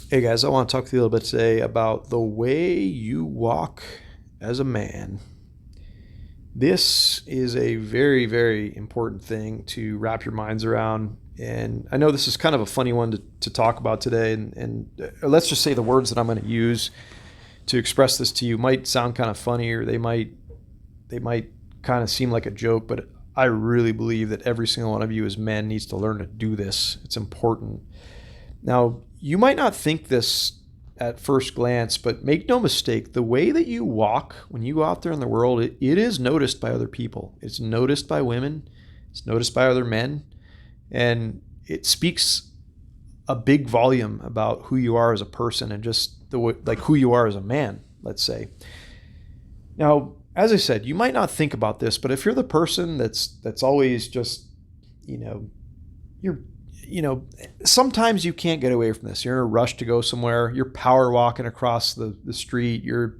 Hey guys, I want to talk to you a little bit today about the way you walk as a man. This is a very, very important thing to wrap your minds around. And I know this is kind of a funny one to talk about today. And let's just say the words that I'm going to use to express this to you might sound kind of funny, or they might kind of seem like a joke, but I really believe that every single one of you as men needs to learn to do this. It's important. Now, you might not think this at first glance, but make no mistake, the way that you walk when you go out there in the world, it is noticed by other people. It's noticed by women, it's noticed by other men, and it speaks a big volume about who you are as a person and just the way, like who you are as a man, let's say. Now, as I said, you might not think about this, but if you're the person that's always just, you know, you're you know, sometimes you can't get away from this. You're in a rush to go somewhere. You're power walking across the street. You're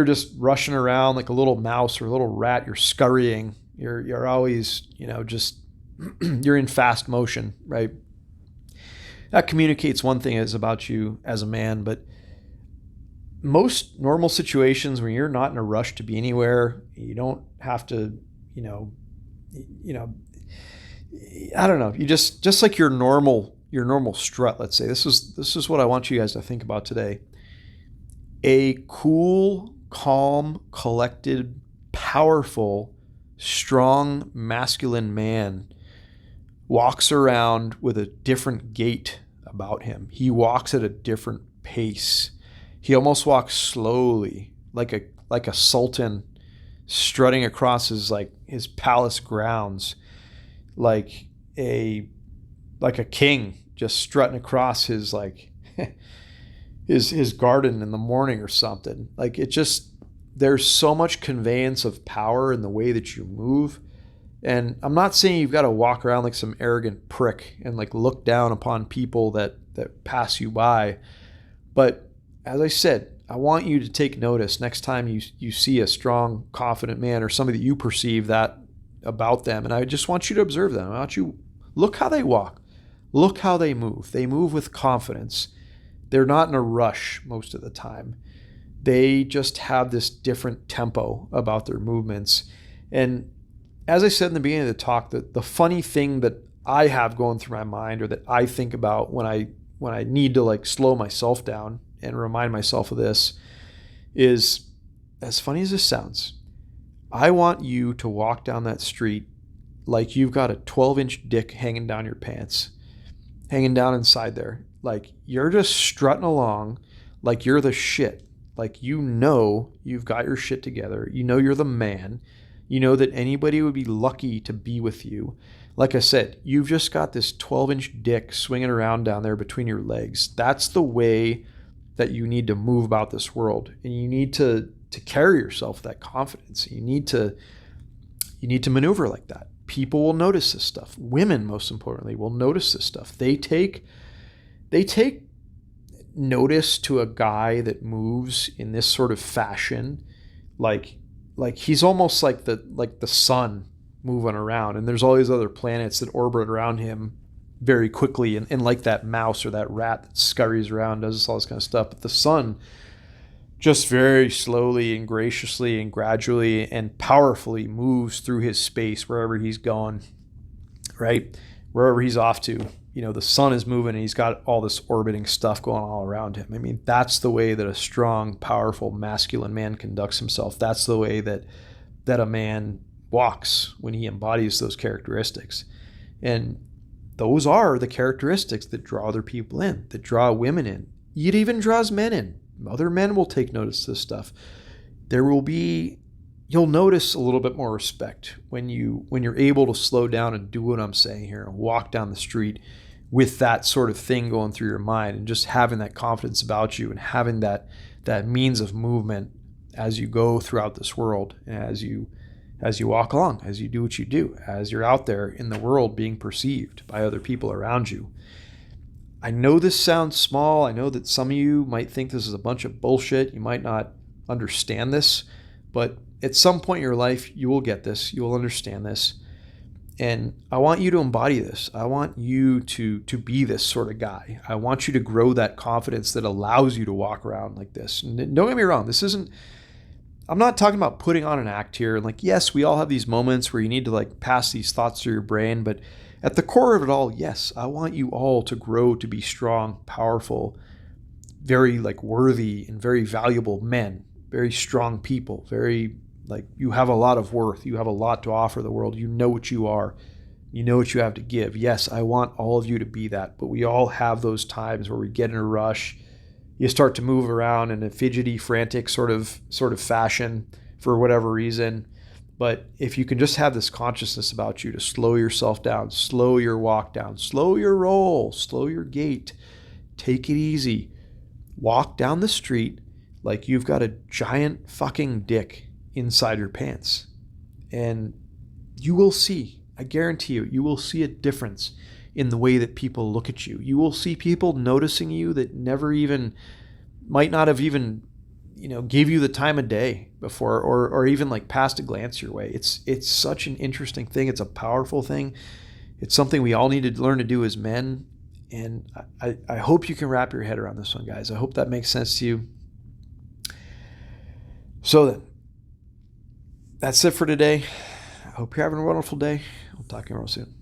just rushing around like a little mouse or a little rat. You're scurrying. You're always, just you're in fast motion, right? That communicates one thing is about you as a man, but most normal situations when you're not in a rush to be anywhere, you don't have to, you know, I don't know. You just like your normal strut. Let's say this is what I want you guys to think about today. A cool, calm, collected, powerful, strong, masculine man walks around with a different gait about him. He walks at a different pace. He almost walks slowly, like a sultan strutting across his palace grounds, like a like a king just strutting across his his garden in the morning or something. Like it just there's so much conveyance of power in the way that you move. And I'm not saying you've got to walk around like some arrogant prick and like look down upon people that pass you by. But as I said, I want you to take notice next time you see a strong, confident man or somebody that you perceive that about them. And I just want you to observe them. I want you look how they walk. Look how they move. They move with confidence. They're not in a rush most of the time. They just have this different tempo about their movements. And as I said in the beginning of the talk, the funny thing that I have going through my mind or that I think about when I need to like slow myself down and remind myself of this is, as funny as this sounds, I want you to walk down that street like you've got a 12-inch dick hanging down your pants, hanging down inside there. Like you're just strutting along like you're the shit. Like you've got your shit together. You know you're the man. You know that anybody would be lucky to be with you. Like I said, you've just got this 12-inch dick swinging around down there between your legs. That's the way that you need to move about this world. And you need to carry yourself with that confidence. You need to maneuver like that. People will notice this stuff. Women, most importantly, will notice this stuff. They take notice to a guy that moves in this sort of fashion, like he's almost like the sun moving around, and there's all these other planets that orbit around him very quickly, and like that mouse or that rat that scurries around, does all this kind of stuff. But the sun just very slowly and graciously and gradually and powerfully moves through his space wherever he's going, right? Wherever he's off to. The sun is moving and he's got all this orbiting stuff going all around him. I mean, that's the way that a strong, powerful, masculine man conducts himself. That's the way that a man walks when he embodies those characteristics. And those are the characteristics that draw other people in, that draw women in. It even draws men in. Other men will take notice of this stuff. You'll notice a little bit more respect when you're able to slow down and do what I'm saying here and walk down the street with that sort of thing going through your mind and just having that confidence about you and having that means of movement as you go throughout this world, as you walk along, as you do what you do, as you're out there in the world being perceived by other people around you. I know this sounds small. I know that some of you might think this is a bunch of bullshit. You might not understand this, but at some point in your life, you will get this. You will understand this. And I want you to embody this. I want you to be this sort of guy. I want you to grow that confidence that allows you to walk around like this. And don't get me wrong, this isn't, I'm not talking about putting on an act here. Like, yes, we all have these moments where you need to like pass these thoughts through your brain, but at the core of it all, yes, I want you all to grow to be strong, powerful, very like worthy and very valuable men, very strong people, very like you have a lot of worth. You have a lot to offer the world. You know what you are. You know what you have to give. Yes, I want all of you to be that, but we all have those times where we get in a rush. You start to move around in a fidgety, frantic sort of fashion for whatever reason. But if you can just have this consciousness about you to slow yourself down, slow your walk down, slow your roll, slow your gait, take it easy, walk down the street like you've got a giant fucking dick inside your pants. And you will see, I guarantee you, you will see a difference in the way that people look at you. You will see people noticing you that never even, might not have even, gave you the time of day before, or even like passed a glance your way. It's such an interesting thing. It's a powerful thing. It's something we all need to learn to do as men. And I hope you can wrap your head around this one, guys. I hope that makes sense to you. So then, that's it for today. I hope you're having a wonderful day. I'll talk to you real soon.